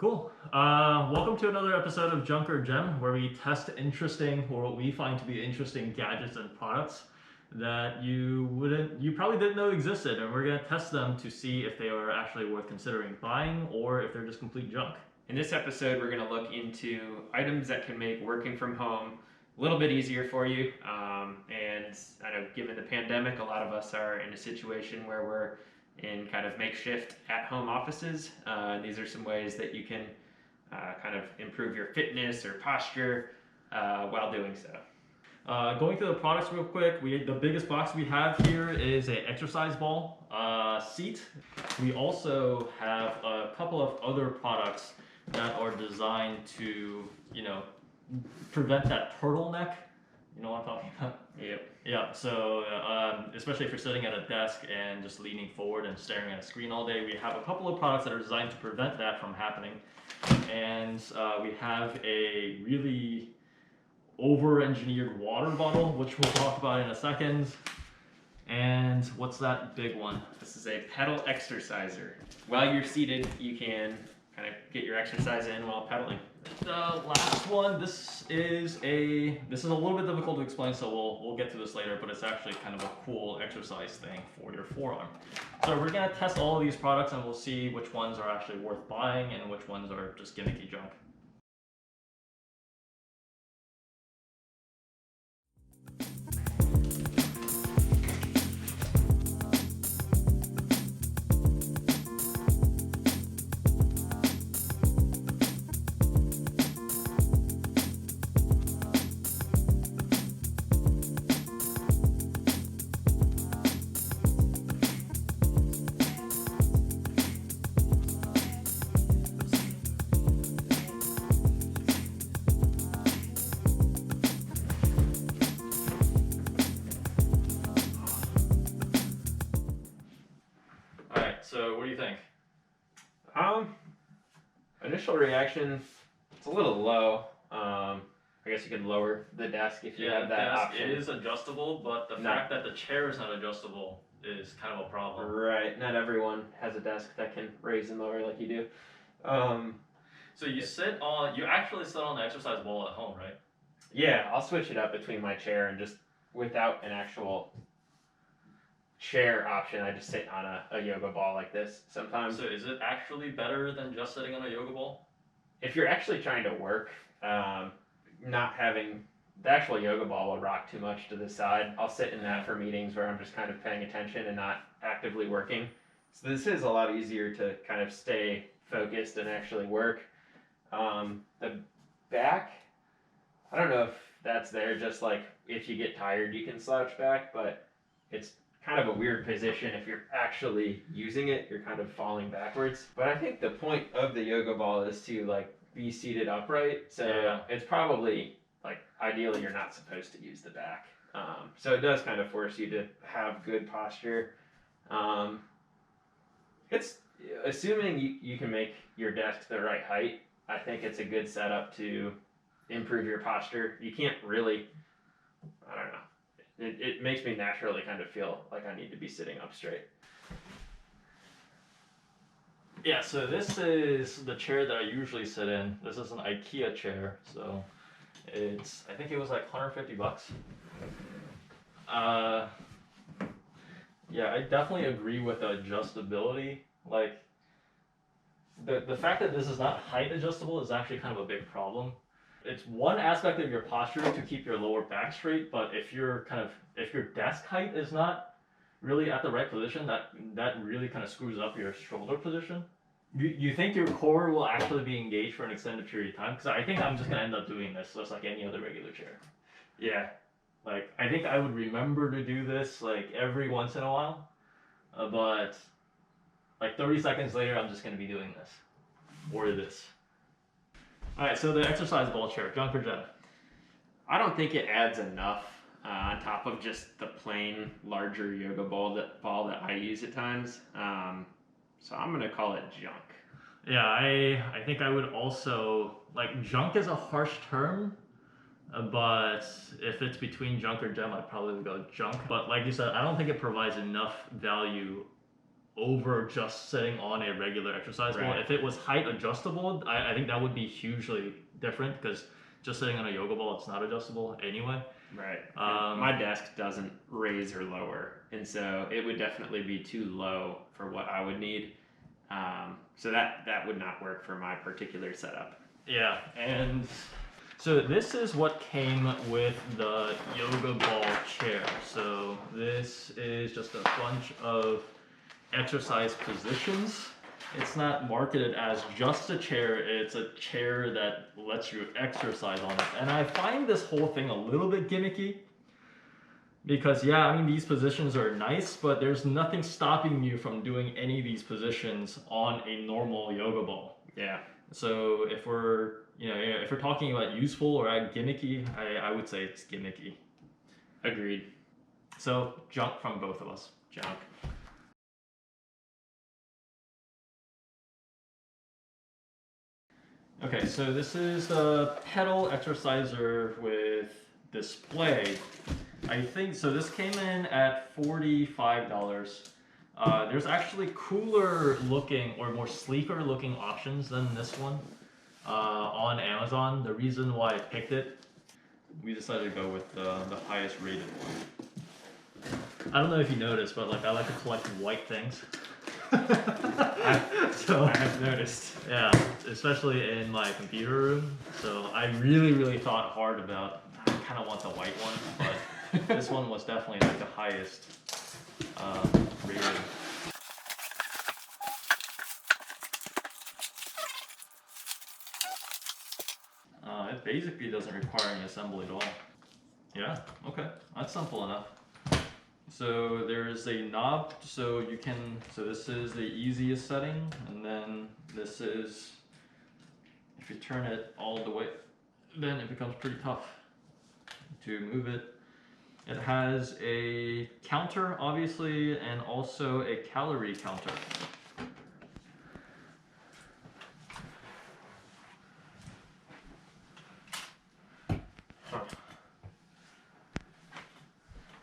Cool. Welcome to another episode of Junk or Gem, where we test interesting or what we find to be interesting gadgets and products that you probably didn't know existed, and we're gonna test them to see if they are actually worth considering buying or if they're just complete junk. In this episode, we're going to look into items that can make working from home a little bit easier for you. And I know, given the pandemic, a lot of us are in a situation where we're in kind of makeshift at-home offices. These are some ways that you can kind of improve your fitness or posture while doing so. Going through the products real quick, the biggest box we have here is an exercise ball seat. We also have a couple of other products that are designed to, prevent that turtleneck. You know what I'm talking about? Yep. Yeah, so especially if you're sitting at a desk and just leaning forward and staring at a screen all day, we have a couple of products that are designed to prevent that from happening. And we have a really over-engineered water bottle, which we'll talk about in a second. And what's that big one? This is a pedal exerciser. While you're seated, you can kind of get your exercise in while pedaling. The last one, this is a little bit difficult to explain, so we'll get to this later, but it's actually kind of a cool exercise thing for your forearm. So we're gonna test all of these products and we'll see which ones are actually worth buying and which ones are just gimmicky junk. So what do you think? Initial reaction, it's a little low. I guess you could lower the desk if you have that option. It is adjustable, but the fact that the chair is not adjustable is kind of a problem. Right, not everyone has a desk that can raise and lower like you do. So you actually sit on the exercise ball at home, right? Yeah, I'll switch it up between my chair and just without an actual chair option, I just sit on a yoga ball like this sometimes. So is it actually better than just sitting on a yoga ball? If you're actually trying to work, not having the actual yoga ball will rock too much to the side. I'll sit in that for meetings where I'm just kind of paying attention and not actively working. So this is a lot easier to kind of stay focused and actually work. The back, I don't know if that's there, just like if you get tired you can slouch back, but it's kind of a weird position. If you're actually using it, you're kind of falling backwards. But I think the point of the yoga ball is to like be seated upright. So It's probably like ideally you're not supposed to use the back. So it does kind of force you to have good posture. It's assuming you can make your desk the right height. I think it's a good setup to improve your posture. You can't really, I don't know. It makes me naturally kind of feel like I need to be sitting up straight. Yeah, so this is the chair that I usually sit in. This is an IKEA chair, so I think it was like 150 bucks. Yeah, I definitely agree with the adjustability. Like, the fact that this is not height adjustable is actually kind of a big problem. It's one aspect of your posture to keep your lower back straight, but if your desk height is not really at the right position, that really kind of screws up your shoulder position. You think your core will actually be engaged for an extended period of time? Because I think I'm just gonna end up doing this just like any other regular chair. Yeah, like I think I would remember to do this like every once in a while, but like 30 seconds later, I'm just gonna be doing this or this. Alright, so the exercise ball chair, junk or gem? I don't think it adds enough on top of just the plain larger yoga ball that I use at times. So I'm gonna call it junk. Yeah, I think I would also, like, junk is a harsh term, but if it's between junk or gem, I'd probably go junk. But like you said, I don't think it provides enough value over just sitting on a regular exercise ball. Right. If it was height adjustable, I think that would be hugely different because just sitting on a yoga ball, it's not adjustable anyway. Right. My desk doesn't raise or lower, and so it would definitely be too low for what I would need. So that would not work for my particular setup. Yeah, and so this is what came with the yoga ball chair. So this is just a bunch of exercise positions. It's not marketed as just a chair, it's a chair that lets you exercise on it. And I find this whole thing a little bit gimmicky because, yeah, I mean, these positions are nice, but there's nothing stopping you from doing any of these positions on a normal yoga ball. Yeah. So if we're, if we're talking about useful or gimmicky, I would say it's gimmicky. Agreed. So junk from both of us. Junk. Okay, so this is the pedal exerciser with display. I think, so this came in at $45. There's actually cooler looking or more sleeker looking options than this one on Amazon. The reason why I picked it, we decided to go with the highest rated one. I don't know if you noticed, but like I like to collect white things. So I have noticed. Yeah, especially in my computer room. So I really thought hard about, I kind of want the white one, but this one was definitely like the highest rated. It basically doesn't require any assembly at all. Yeah, okay, that's simple enough. So there's a knob, so you can, so this is the easiest setting, and then this is, if you turn it all the way, then it becomes pretty tough to move it. It has a counter, obviously, and also a calorie counter.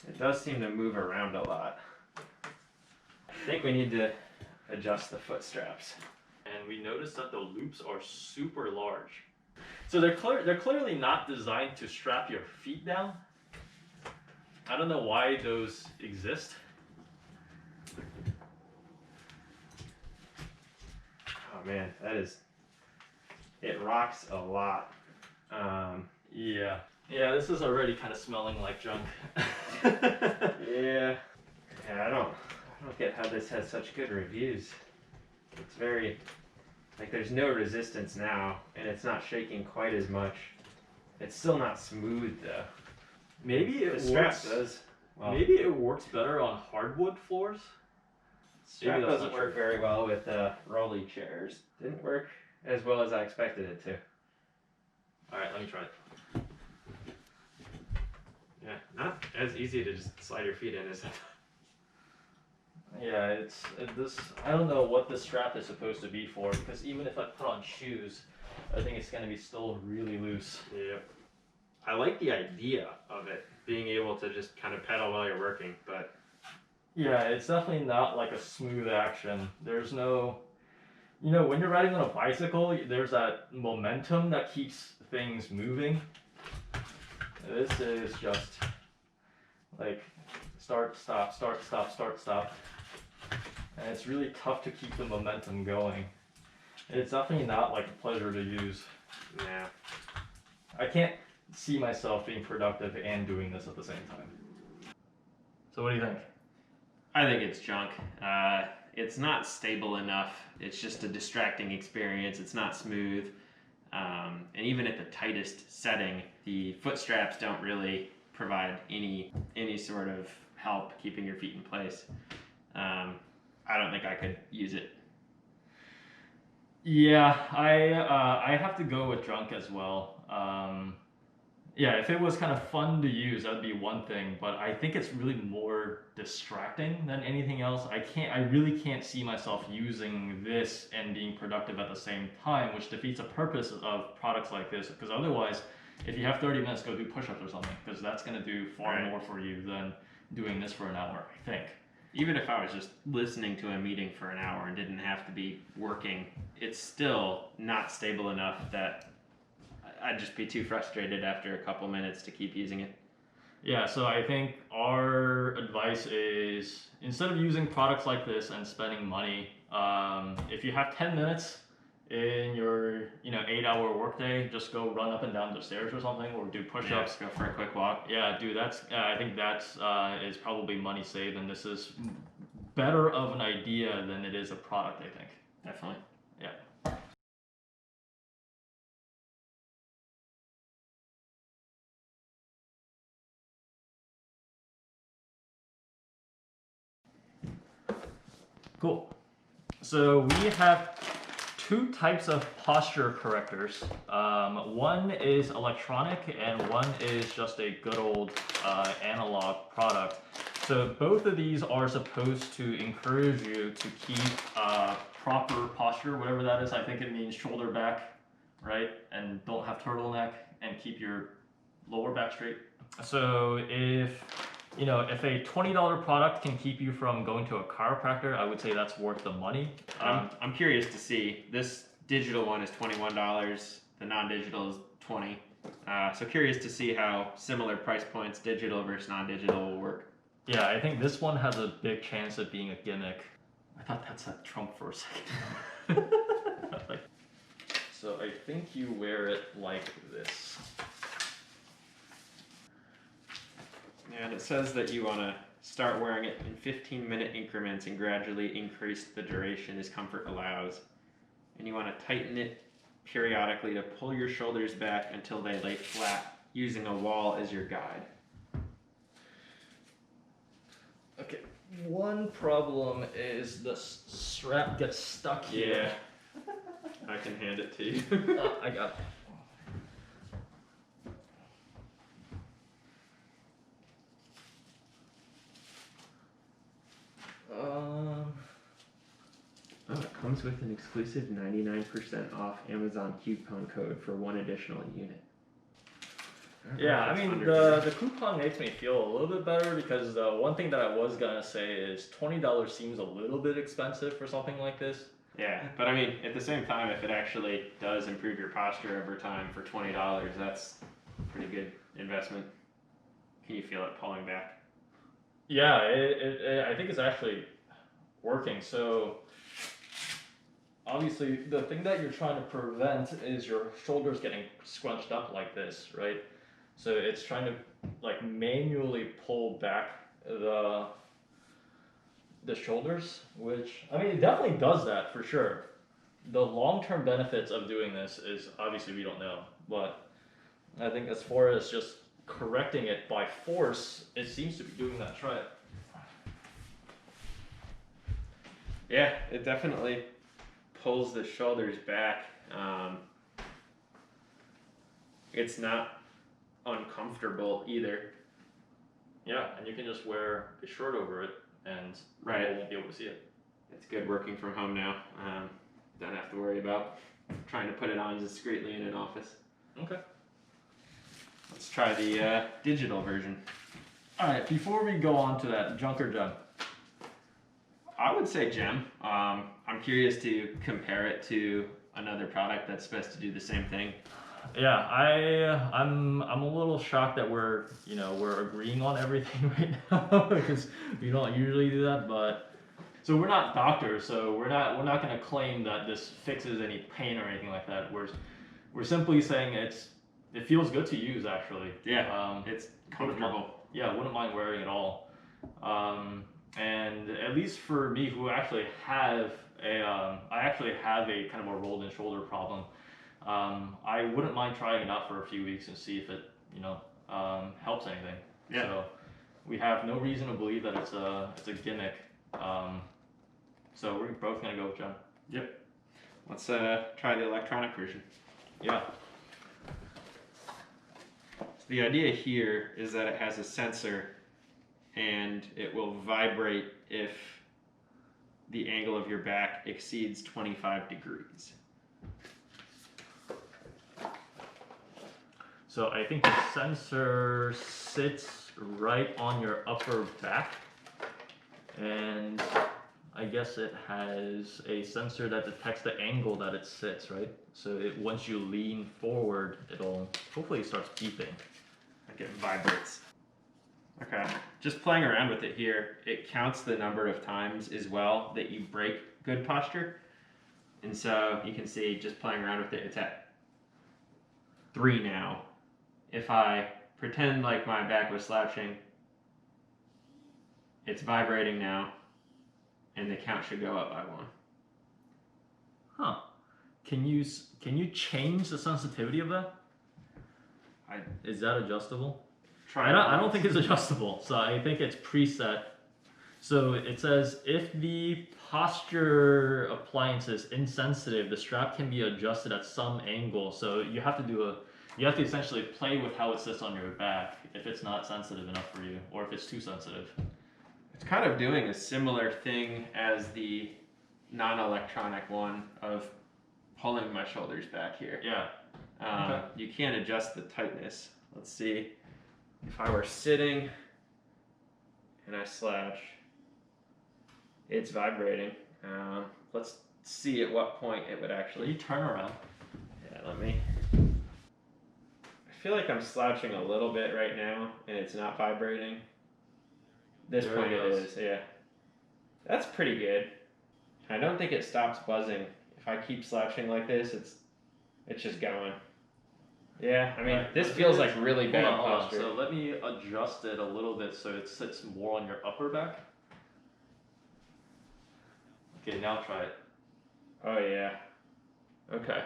It does seem to move around a lot. I think we need to adjust the foot straps. And we noticed that the loops are super large. So they're clearly not designed to strap your feet down. I don't know why those exist. Oh man, it rocks a lot. Yeah. Yeah, this is already kind of smelling like junk. Yeah, I don't get how this has such good reviews. It's very, like there's no resistance now, and it's not shaking quite as much. It's still not smooth though. Maybe The it strap works. does. Well, Maybe it works better on hardwood floors. strap Maybe that's doesn't not work true. very well with rolly chairs. Didn't work as well as I expected it to. All right, let me try it. Yeah, not as easy to just slide your feet in as I thought. Yeah, this. I don't know what this strap is supposed to be for, because even if I put on shoes, I think it's gonna be still really loose. Yeah. I like the idea of it, being able to just kind of pedal while you're working, but Yeah, it's definitely not like a smooth action. There's no, when you're riding on a bicycle, there's that momentum that keeps things moving. This is just like start, stop, start, stop, start, stop. And it's really tough to keep the momentum going. It's definitely not like a pleasure to use. yeah. I can't see myself being productive and doing this at the same time. So what do you think? I think it's junk. It's not stable enough. It's just a distracting experience. It's not smooth. And even at the tightest setting, the foot straps don't really provide any sort of help keeping your feet in place. I don't think I could use it. Yeah, I have to go with junk as well. Yeah, if it was kind of fun to use, that'd be one thing, but I think it's really more distracting than anything else. I really can't see myself using this and being productive at the same time, which defeats the purpose of products like this, because otherwise, if you have 30 minutes, go do push-ups or something, because that's going to do far Right. more for you than doing this for an hour, I think. even if I was just listening to a meeting for an hour and didn't have to be working, it's still not stable enough that I'd just be too frustrated after a couple minutes to keep using it. Yeah, so I think our advice is instead of using products like this and spending money, if you have 10 minutes in your 8-hour workday, just go run up and down the stairs or something, or do push-ups. Go for a quick walk. Yeah, dude, I think that's is probably money saved, and this is better of an idea than it is a product, I think. Definitely. Yeah. Cool. So we have two types of posture correctors. One is electronic and one is just a good old analog product. So both of these are supposed to encourage you to keep proper posture, whatever that is. I think it means shoulder back, right? And don't have turtleneck and keep your lower back straight. So if a $20 product can keep you from going to a chiropractor, I would say that's worth the money. I'm curious to see. This digital one is $21. The non-digital is $20. So curious to see how similar price points, digital versus non-digital, will work. Yeah, I think this one has a big chance of being a gimmick. I thought that said Trump for a second. So I think you wear it like this. And it says that you want to start wearing it in 15-minute increments and gradually increase the duration as comfort allows. And you want to tighten it periodically to pull your shoulders back until they lay flat, using a wall as your guide. Okay, one problem is the strap gets stuck here. Yeah, I can hand it to you. I got it. Oh, it comes with an exclusive 99% off Amazon coupon code for one additional unit. Yeah, I mean, the coupon makes me feel a little bit better because the one thing that I was gonna say is $20 seems a little bit expensive for something like this. Yeah, but I mean, at the same time, if it actually does improve your posture over time for $20, that's a pretty good investment. Can you feel it pulling back? Yeah, I think it's actually working. So obviously, the thing that you're trying to prevent is your shoulders getting scrunched up like this, right? So it's trying to like manually pull back the shoulders, which I mean it definitely does that for sure. The long-term benefits of doing this is obviously we don't know, but I think as far as just correcting it by force, it seems to be doing that. Try it. Yeah, it definitely pulls the shoulders back. It's not uncomfortable either. Yeah, and you can just wear a shirt over it and people won't be able to see it. It's good working from home now. Don't have to worry about trying to put it on discreetly in an office. Okay. Let's try the digital version. Alright, before we go on to that, junk or gem? I would say gem. I'm curious to compare it to another product that's supposed to do the same thing. Yeah, I'm a little shocked that we're agreeing on everything right now because we don't usually do that, but so we're not doctors, so we're not going to claim that this fixes any pain or anything like that. We're simply saying it feels good to use actually. Yeah, it's comfortable. Wouldn't mind wearing it all. And at least for me, who actually have I actually have a kind of a rolled in shoulder problem. I wouldn't mind trying it out for a few weeks and see if it, helps anything. Yeah. So we have no reason to believe that it's a gimmick. So we're both gonna go with John. Yep. Let's try the electronic version. Yeah. So the idea here is that it has a sensor, and it will vibrate if the angle of your back exceeds 25 degrees. So I think the sensor sits right on your upper back, And I guess it has a sensor that detects the angle that it sits, right? So once you lean forward, it'll hopefully starts beeping. Like it vibrates. Okay, just playing around with it here, it counts the number of times as well that you break good posture. And so you can see, just playing around with it, it's at 3 now. If I pretend like my back was slouching, it's vibrating now, and the count should go up by 1. Huh. Can you change the sensitivity of that? Is that adjustable? I don't think it's adjustable, so I think it's preset. So it says if the posture appliance is insensitive, the strap can be adjusted at some angle. So you have to essentially play with how it sits on your back if it's not sensitive enough for you, or if it's too sensitive. It's kind of doing a similar thing as the non-electronic one of pulling my shoulders back here. Yeah. Okay. You can't adjust the tightness. Let's see. If I were sitting and I slouch, it's vibrating. Let's see at what point it would actually... Can you turn around? Yeah, let me... I feel like I'm slouching a little bit right now, and it's not vibrating. This There point it it goes. is, yeah. That's pretty good. I don't think it stops buzzing. If I keep slouching like this, it's just going. Yeah, I mean, Right, this let's feels do like really bad Hold on. posture. So let me adjust it a little bit so it sits more on your upper back. Okay, now try it. Oh, yeah. Okay.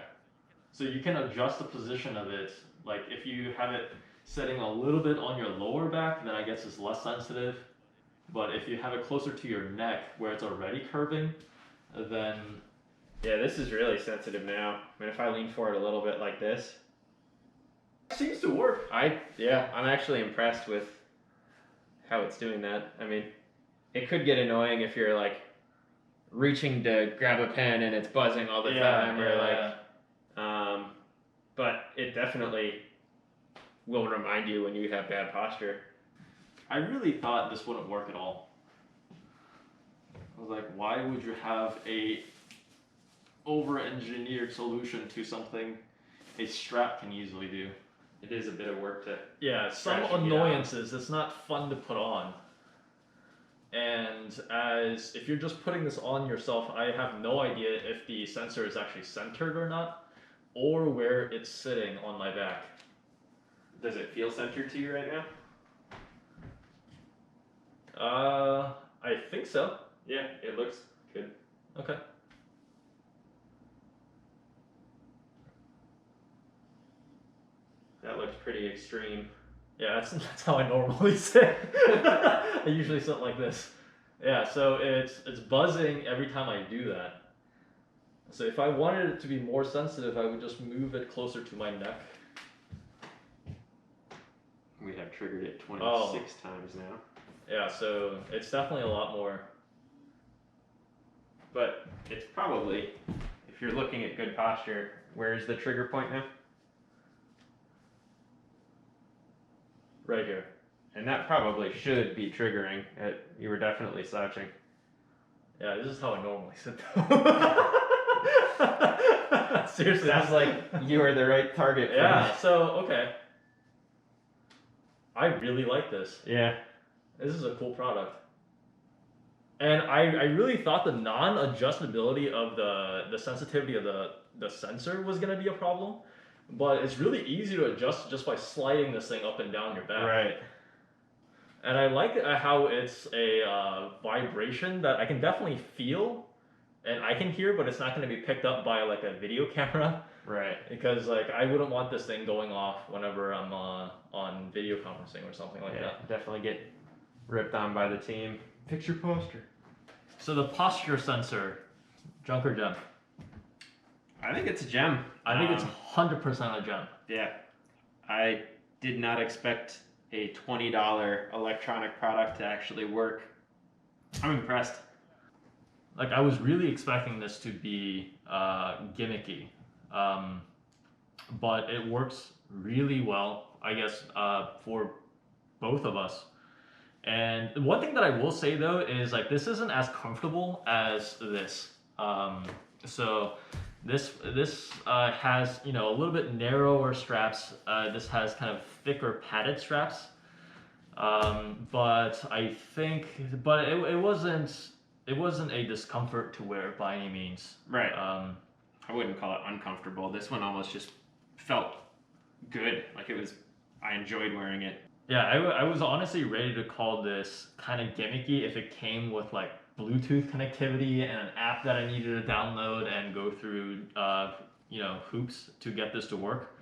So you can adjust the position of it. Like if you have it sitting a little bit on your lower back, then I guess it's less sensitive. But if you have it closer to your neck where it's already curving, then... Yeah, this is really sensitive now. I mean, if I lean forward a little bit like this... Seems to work. I'm actually impressed with how it's doing that. I mean, it could get annoying if you're like reaching to grab a pen and it's buzzing all the time, or but it definitely will remind you when you have bad posture. I really thought this wouldn't work at all. I was like, why would you have a over-engineered solution to something a strap can easily do? It is a bit of work to... Yeah, some Scratching it annoyances. It's not fun to put on. And if you're just putting this on yourself, I have no idea if the sensor is actually centered or not, or where it's sitting on my back. Does it feel centered to you right now? I think so. Yeah, it looks good. Okay. That looks pretty extreme. Yeah, that's how I normally sit. I usually sit like this. Yeah, so it's buzzing every time I do that. So if I wanted it to be more sensitive, I would just move it closer to my neck. We have triggered it 26 times now. Yeah, so it's definitely a lot more. But it's probably, if you're looking at good posture, where's the trigger point now? Right here. And that probably should be triggering. You were definitely slouching. Yeah, this is how I normally sit. Seriously. Sounds like you are the right target for Yeah, this. so, okay. I really like this. Yeah. This is a cool product. And I really thought the non-adjustability of the sensitivity of the sensor was going to be a problem. But it's really easy to adjust just by sliding this thing up and down your back. Right. And I like how it's a vibration that I can definitely feel and I can hear, but it's not going to be picked up by like a video camera. Right. Because like I wouldn't want this thing going off whenever I'm on video conferencing or something like that. Definitely get ripped on by the team. Fix your posture. So the posture sensor, junk or gem? I think it's a gem. I think it's 100% a gem. Yeah. I did not expect a $20 electronic product to actually work. I'm impressed. Like I was really expecting this to be gimmicky, but it works really well, I guess, for both of us. And one thing that I will say though is like this isn't as comfortable as this. So this has a little bit narrower straps. This has kind of thicker padded straps. But it wasn't a discomfort to wear by any means. Right. I wouldn't call it uncomfortable. This one almost just felt good. Like I enjoyed wearing it. Yeah, I was honestly ready to call this kind of gimmicky if it came with like Bluetooth connectivity and an app that I needed to download and go through, hoops to get this to work.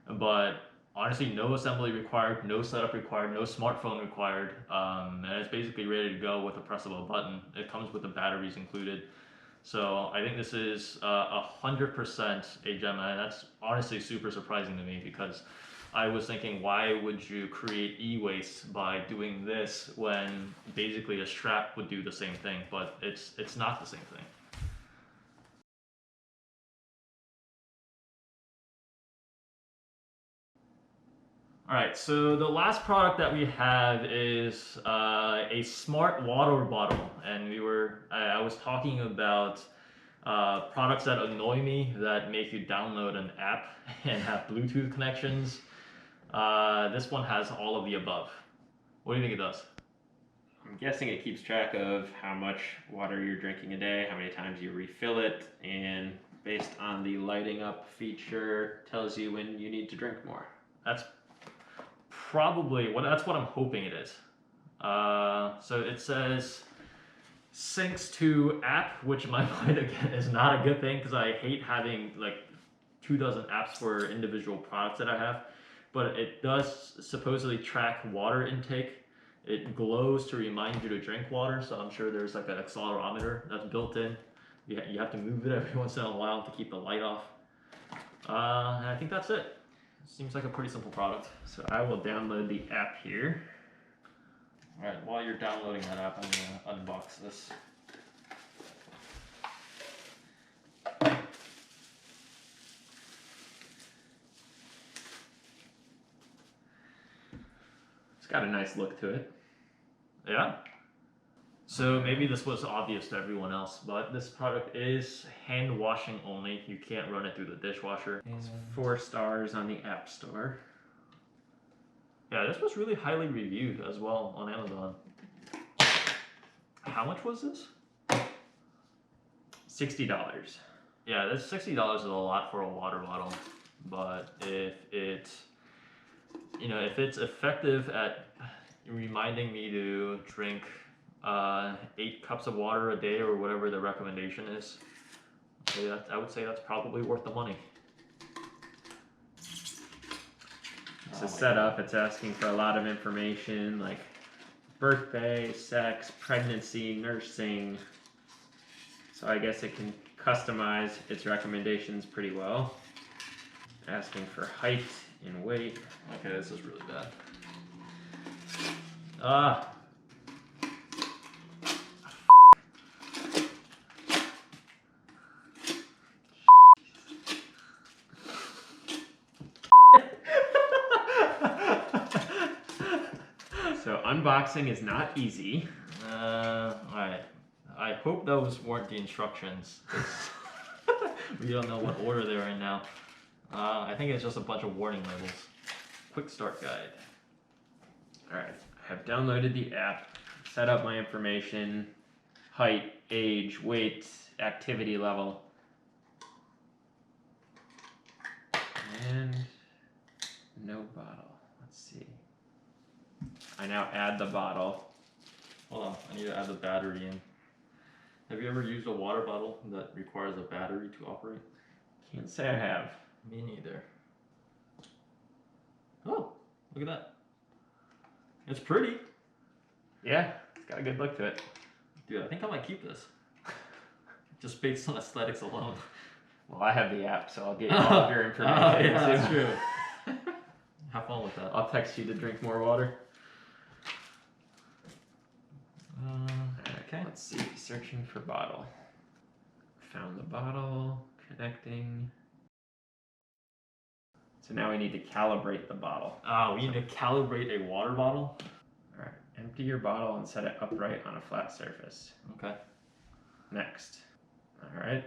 But honestly, no assembly required, no setup required, no smartphone required, and it's basically ready to go with the press of a button. It comes with the batteries included. So I think this is 100% a gem, and that's honestly super surprising to me because I was thinking, why would you create e-waste by doing this when basically a strap would do the same thing? But it's not the same thing. All right, so the last product that we have is a smart water bottle, and I was talking about products that annoy me that make you download an app and have Bluetooth connections. This one has all of the above. What do you think it does? I'm guessing it keeps track of how much water you're drinking a day, how many times you refill it, and based on the lighting up feature, tells you when you need to drink more. That's what I'm hoping it is. So it says syncs to app, which in my mind again is not a good thing because I hate having like 24 apps for individual products that I have. But it does supposedly track water intake. It glows to remind you to drink water, so I'm sure there's like an accelerometer that's built in. You have to move it every once in a while to keep the light off. And I think that's it. Seems like a pretty simple product. So I will download the app here. All right, while you're downloading that app, I'm gonna unbox this. It's got a nice look to it. Yeah. So maybe this was obvious to everyone else, but this product is hand washing only. You can't run it through the dishwasher. It's 4 stars on the App Store. Yeah, this was really highly reviewed as well on Amazon. How much was this? $60. Yeah, this $60 is a lot for a water bottle, but if it's effective at reminding me to drink 8 cups of water a day or whatever the recommendation is, I would say that's probably worth the money. It's a setup. It's asking for a lot of information like birthday, sex, pregnancy, nursing. So I guess it can customize its recommendations pretty well. Asking for height and weight. Okay, this is really bad. So unboxing is not easy. Alright. I hope those weren't the instructions. We don't know what order they're in now. I think it's just a bunch of warning labels. Quick start guide. Alright, I have downloaded the app, set up my information, height, age, weight, activity level. And no bottle. Let's see. I now add the bottle. Hold on, I need to add the battery in. Have you ever used a water bottle that requires a battery to operate? Can't say I have. Me neither. Oh, look at that. It's pretty. Yeah, it's got a good look to it. Dude, I think I might keep this. Just based on aesthetics alone. Well, I have the app, so I'll get you all of your information. Oh, yeah, that's true. Have fun with that. I'll text you to drink more water. Okay. Let's see. Searching for bottle. Found the bottle. Connecting. So now we need to calibrate the bottle. We need to calibrate a water bottle. Alright. Empty your bottle and set it upright on a flat surface. Okay. Next. Alright.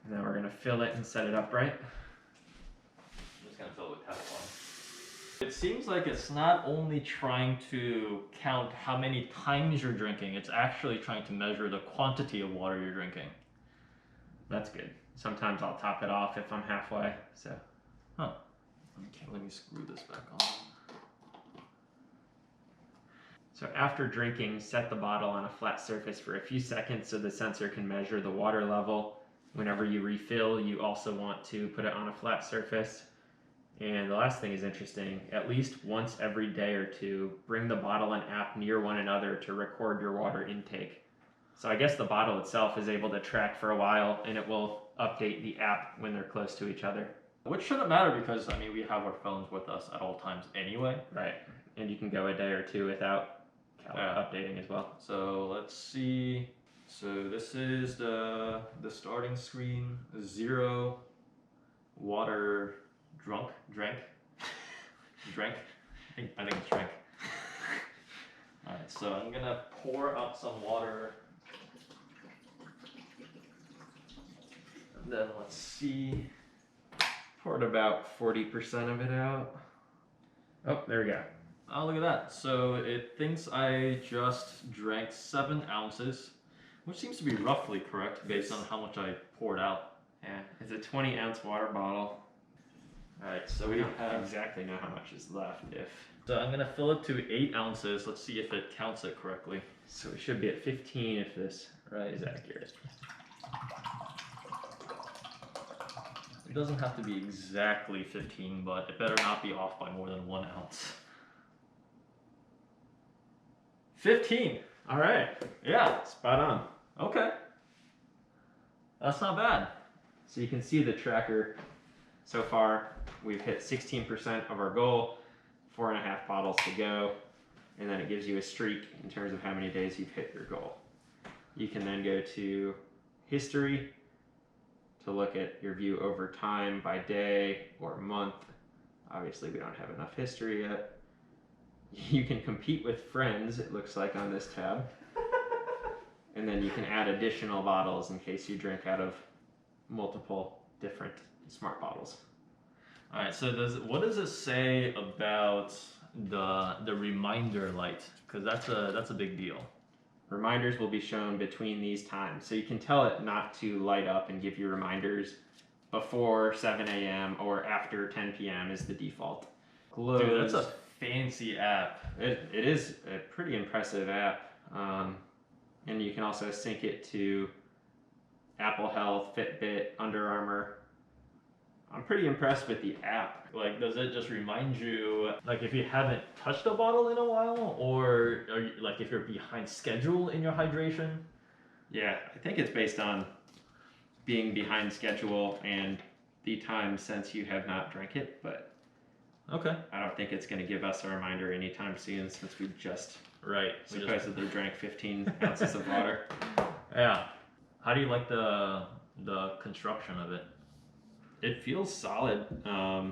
Now we're going to fill it and set it upright. I'm just going to fill it with Teflon. It seems like it's not only trying to count how many times you're drinking, it's actually trying to measure the quantity of water you're drinking. That's good. Sometimes I'll top it off if I'm halfway, so. Huh. Okay, let me screw this back on. So after drinking, set the bottle on a flat surface for a few seconds so the sensor can measure the water level. Whenever you refill, you also want to put it on a flat surface. And the last thing is interesting. At least once every day or two, bring the bottle and app near one another to record your water intake. So I guess the bottle itself is able to track for a while, and it will update the app when they're close to each other. Which shouldn't matter because, I mean, we have our phones with us at all times anyway. Right. And you can go a day or two without updating as well. So let's see. So this is the starting screen. 0 water drank. I think it's drank. Alright, so I'm gonna pour out some water. And then let's see. Poured about 40% of it out. Oh, there we go. Oh, look at that. So it thinks I just drank 7 ounces, which seems to be roughly correct based on how much I poured out. Yeah, it's a 20-ounce water bottle. Alright, so We we don't have. exactly know how much is left. So I'm gonna fill it to 8 ounces. Let's see if it counts it correctly. So we should be at 15 if this is accurate. It doesn't have to be exactly 15, but it better not be off by more than 1 ounce. 15! Alright, Yeah, spot on. okay. That's not bad. So you can see the tracker. So far, we've hit 16% of our goal, 4.5 bottles to go, and then it gives you a streak in terms of how many days you've hit your goal. You can then go to history to look at your view over time by day or month. Obviously, we don't have enough history yet. You can compete with friends, it looks like, on this tab. And then you can add additional bottles in case you drink out of multiple different smart bottles. All right. So what does it say about the reminder light? Because that's a big deal. Reminders will be shown between these times, so you can tell it not to light up and give you reminders before 7 a.m. or after 10 p.m. is the default. Close. Dude, that's a fancy app. It is a pretty impressive app, and you can also sync it to Apple Health, Fitbit, Under Armour. I'm pretty impressed with the app. Like, does it just remind you, like, if you haven't touched a bottle in a while, or are you, like, if you're behind schedule in your hydration? Yeah, I think it's based on being behind schedule and the time since you have not drank it, but Okay. I don't think it's going to give us a reminder anytime soon since we just Right. supposedly drank 15 ounces of water. Yeah. How do you like the construction of it? It feels solid. I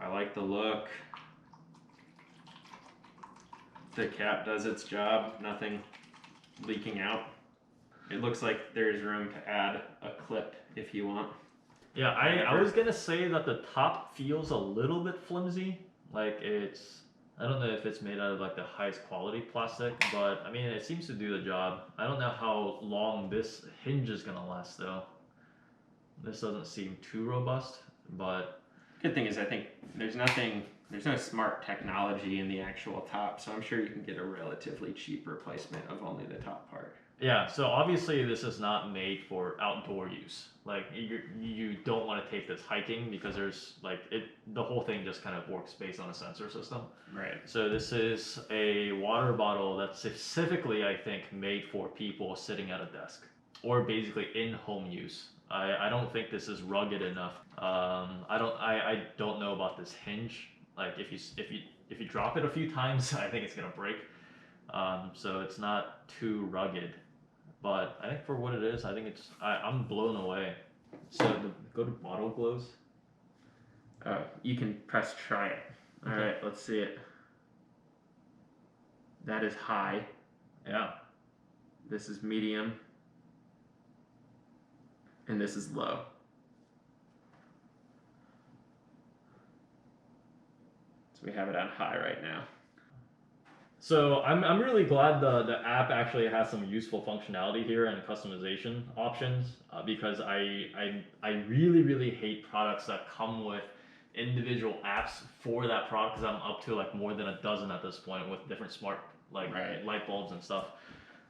like the look. The cap does its job, nothing leaking out. It looks like there's room to add a clip if you want. Yeah, I was gonna say that the top feels a little bit flimsy. Like I don't know if it's made out of like the highest quality plastic, but I mean it seems to do the job. I don't know how long this hinge is gonna last though. This doesn't seem too robust, but Good thing is I think there's no smart technology in the actual top, so I'm sure you can get a relatively cheap replacement of only the top part. yeah. So obviously this is not made for outdoor use. Like you don't want to take this hiking because there's like the whole thing just kind of works based on a sensor system. Right. So this is a water bottle that's specifically, I think, made for people sitting at a desk or basically in home use. I don't think this is rugged enough. I don't know about this hinge. Like if you drop it a few times, I think it's gonna break. So it's not too rugged. But I think for what it is, I think I'm blown away. So go to bottle glows. You can press try it. All Okay. right, let's see it. That is high. Yeah. This is medium. And this is low. So we have it on high right now. So I'm really glad the app actually has some useful functionality here and customization options because I really hate products that come with individual apps for that product because I'm up to like more than a dozen at this point with different smart light bulbs and stuff.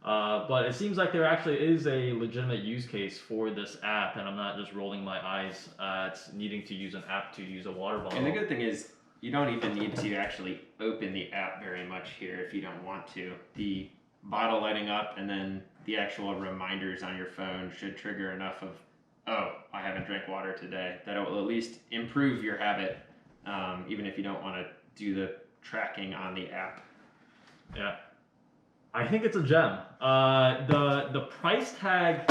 But it seems like there actually is a legitimate use case for this app, and I'm not just rolling my eyes at needing to use an app to use a water bottle. And the good thing is, you don't even need to actually open the app very much here if you don't want to. The bottle lighting up and then the actual reminders on your phone should trigger enough of, oh, I haven't drank water today, that it will at least improve your habit, even if you don't want to do the tracking on the app. Yeah. I think it's a gem. The price tag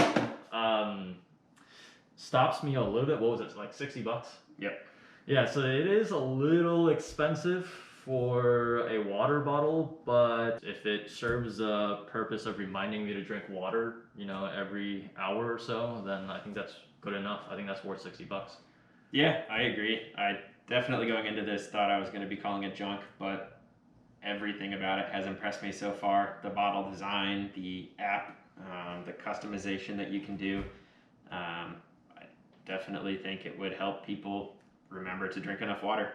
stops me a little bit. What was it, like $60? Yep. Yeah, so it is a little expensive for a water bottle, but if it serves the purpose of reminding me to drink water, you know, every hour or so, then I think that's good enough. I think that's worth $60. Yeah, I agree. I definitely going into this thought I was going to be calling it junk, but everything about it has impressed me so far. The bottle design, the app, the customization that you can do. I definitely think it would help people remember to drink enough water.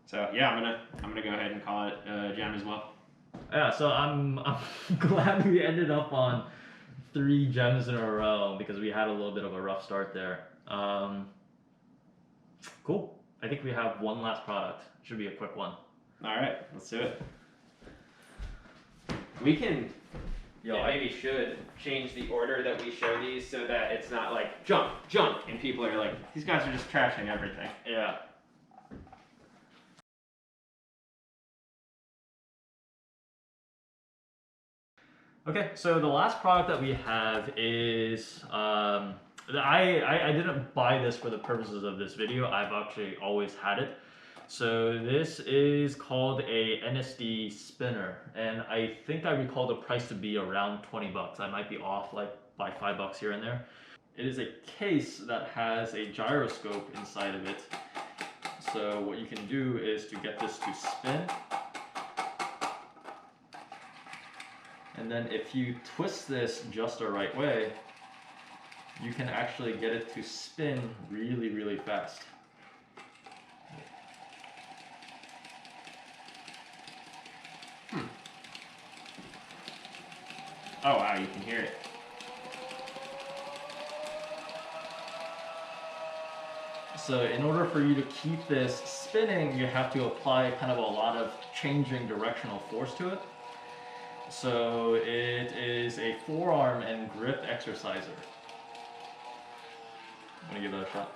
So yeah, I'm gonna go ahead and call it a gem as well. Yeah, so I'm glad we ended up on 3 gems in a row because we had a little bit of a rough start there. Cool. I think we have one last product. Should be a quick one. All right, let's do it. We can, maybe should change the order that we show these so that it's not like junk, and people are like, these guys are just trashing everything. Yeah. Okay, so the last product that we have is I didn't buy this for the purposes of this video. I've actually always had it. So this is called a NSD spinner, and I think I recall the price to be around $20. I might be off like by $5 here and there. It is a case that has a gyroscope inside of it. So what you can do is to get this to spin. And then if you twist this just the right way, you can actually get it to spin really fast. Oh wow, you can hear it. So in order for you to keep this spinning, you have to apply kind of a lot of changing directional force to it. So it is a forearm and grip exerciser. I'm gonna give that a shot.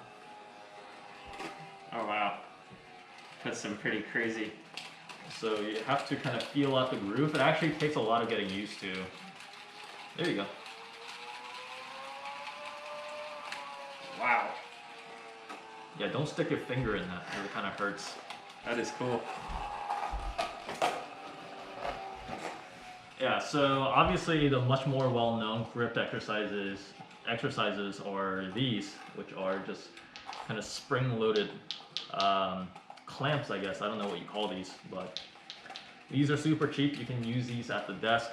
Oh wow, that's some pretty crazy. So you have to kind of feel out the groove. It actually takes a lot of getting used to. There you go. Wow. Yeah, don't stick your finger in that, it kind of hurts. That is cool. Yeah, so obviously the much more well-known grip exercises are these, which are just kind of spring-loaded clamps, I guess. I don't know what you call these, but these are super cheap. You can use these at the desk.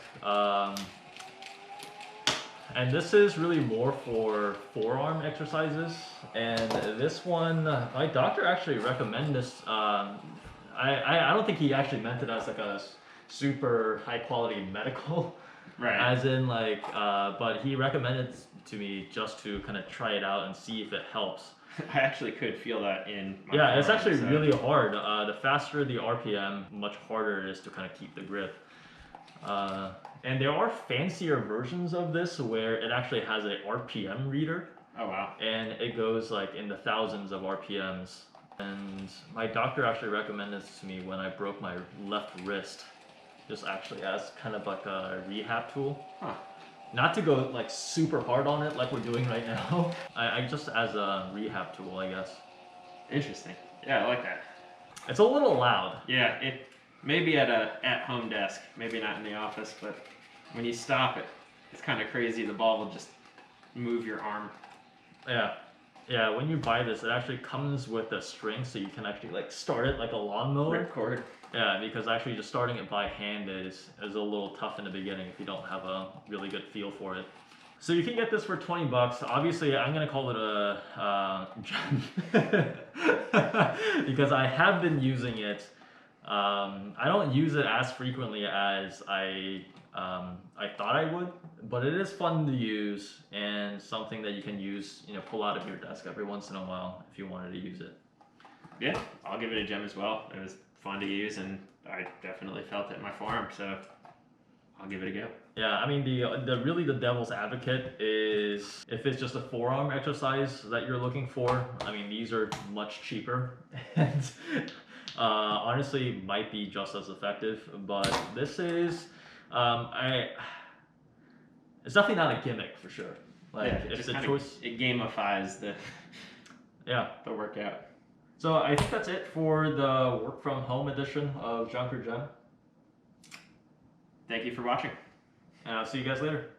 And this is really more for forearm exercises. And this one, my doctor actually recommended this. I don't think he actually meant it as like a super high quality medical, right? As in like, but he recommended it to me just to kind of try it out and see if it helps. I actually could feel that in my Yeah, it's actually so. really hard. The faster the RPM, much harder it is to kind of keep the grip. And there are fancier versions of this where it actually has a RPM reader. Oh wow. And it goes like in the thousands of RPMs. And my doctor actually recommended this to me when I broke my left wrist. Just actually as kind of like a rehab tool. Huh. Not to go like super hard on it like we're doing right now. I just as a rehab tool, I guess. Interesting. Yeah, I like that. It's a little loud. Yeah, Maybe at a at-home desk, maybe not in the office, but when you stop it, it's kind of crazy. The ball will just move your arm. Yeah. Yeah, when you buy this, it actually comes with a string, so you can actually like start it like a lawnmower. Ripcord. Yeah, because actually just starting it by hand is a little tough in the beginning if you don't have a really good feel for it. So you can get this for 20 bucks. Obviously, I'm gonna call it a gem because I have been using it. I don't use it as frequently as I thought I would, but it is fun to use and something that you can use, pull out of your desk every once in a while if you wanted to use it. Yeah, I'll give it a gem as well. It was fun to use, and I definitely felt it in my forearm, so I'll give it a go. Yeah, I mean the devil's advocate is if it's just a forearm exercise that you're looking for. I mean these are much cheaper and honestly might be just as effective. But this is it's definitely not a gimmick for sure. Like yeah, if just the kinda, choice, it gamifies the workout. So I think that's it for the work from home edition of Junk or Gem. Thank you for watching. And I'll see you guys later.